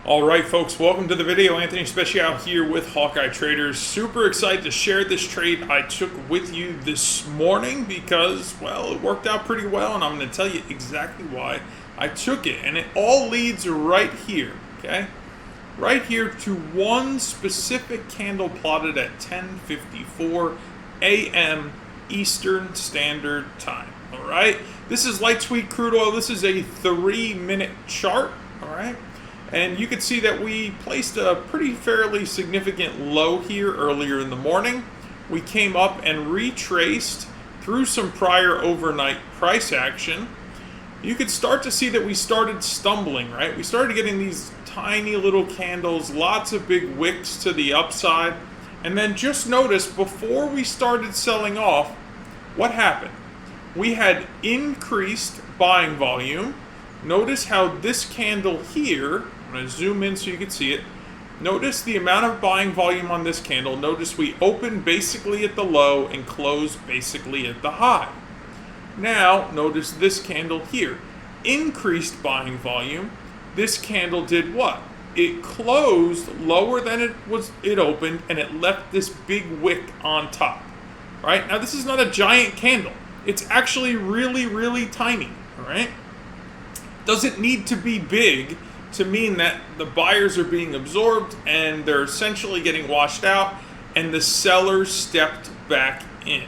All right, folks, welcome to the video. Anthony Special here with Hawkeye Traders. Super excited to share this trade I took with you this morning because, well, it worked out pretty well, and I'm going to tell you exactly why I took it. And it all leads right here, okay? Right here to one specific candle plotted at 10:54 a.m. Eastern Standard Time, all right? This is light sweet crude oil. This is a 3-minute chart, all right? And you can see that we placed a pretty fairly significant low here earlier in the morning. We came up and retraced through some prior overnight price action. You could start to see that we started stumbling, right? We started getting these tiny little candles, lots of big wicks to the upside. And then just notice before we started selling off, what happened? We had increased buying volume. Notice how this candle here, I'm going to zoom in so you can see it. Notice the amount of buying volume on this candle. Notice we opened basically at the low and closed basically at the high. Now, notice this candle here. Increased buying volume. This candle did what? It closed lower than it opened, and it left this big wick on top. Right? Now, this is not a giant candle. It's actually really, really tiny. All right? Doesn't need to be big to mean that the buyers are being absorbed and they're essentially getting washed out and the sellers stepped back in.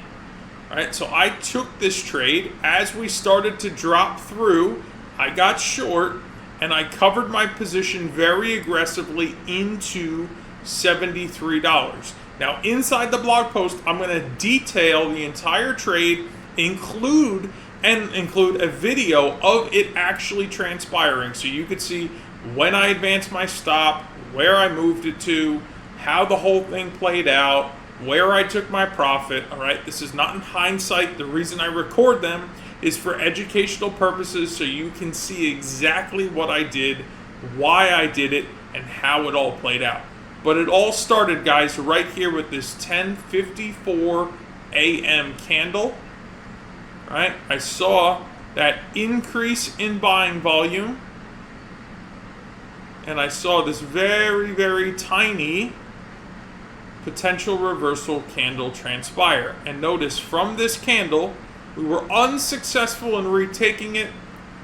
All right, so I took this trade as we started to drop through. I got short and I covered my position very aggressively into $73. Now, inside the blog post, I'm going to detail the entire trade, include a video of it actually transpiring so you could see when I advanced my stop, where I moved it to, how the whole thing played out, where I took my profit. All right, this is not in hindsight. The reason I record them is for educational purposes so you can see exactly what I did, why I did it, and how it all played out. But it all started, guys, right here with this 10:54 a.m. candle. Right? I saw that increase in buying volume, and I saw this very, very tiny potential reversal candle transpire. And notice from this candle, we were unsuccessful in retaking it,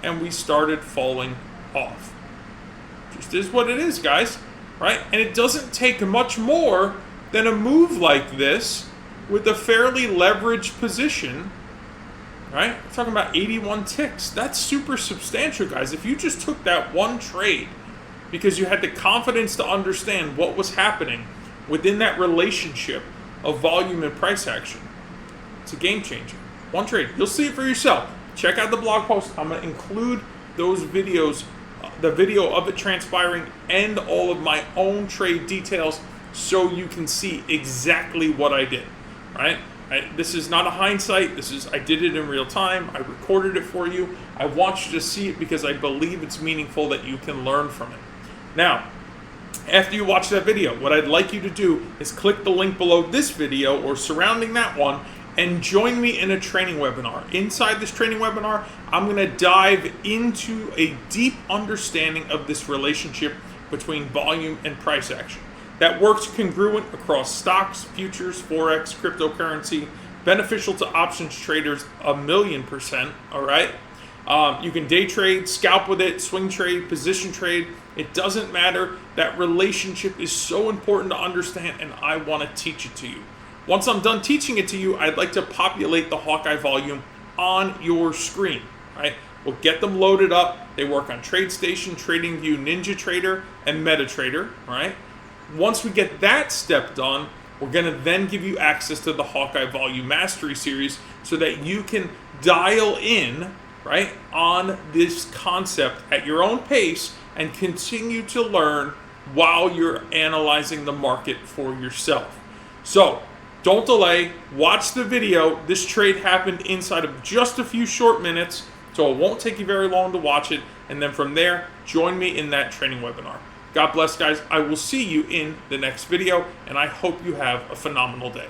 and we started falling off. Just is what it is, guys. Right? And it doesn't take much more than a move like this with a fairly leveraged position. Right? We're talking about 81 ticks. That's super substantial, guys. If you just took that one trade because you had the confidence to understand what was happening within that relationship of volume and price action, it's a game changer. One trade. You'll see it for yourself. Check out the blog post. I'm going to include those videos, the video of it transpiring and all of my own trade details so you can see exactly what I did. Right? This is not a hindsight. I did it in real time. I recorded it for you. I want you to see it because I believe it's meaningful that you can learn from it. Now, after you watch that video, what I'd like you to do is click the link below this video or surrounding that one and join me in a training webinar. Inside this training webinar, I'm going to dive into a deep understanding of this relationship between volume and price action that works congruent across stocks, futures, forex, cryptocurrency, beneficial to options traders 1,000,000%, all right? You can day trade, scalp with it, swing trade, position trade. It doesn't matter. That relationship is so important to understand, and I want to teach it to you. Once I'm done teaching it to you, I'd like to populate the Hawkeye volume on your screen, right? We'll get them loaded up. They work on TradeStation, TradingView, NinjaTrader, and MetaTrader, right? Once we get that step done, we're going to then give you access to the Hawkeye Volume Mastery Series so that you can dial in, right, on this concept at your own pace and continue to learn while you're analyzing the market for yourself. So, don't delay. Watch the video. This trade happened inside of just a few short minutes, so it won't take you very long to watch it. And then from there, join me in that training webinar. God bless, guys. I will see you in the next video, and I hope you have a phenomenal day.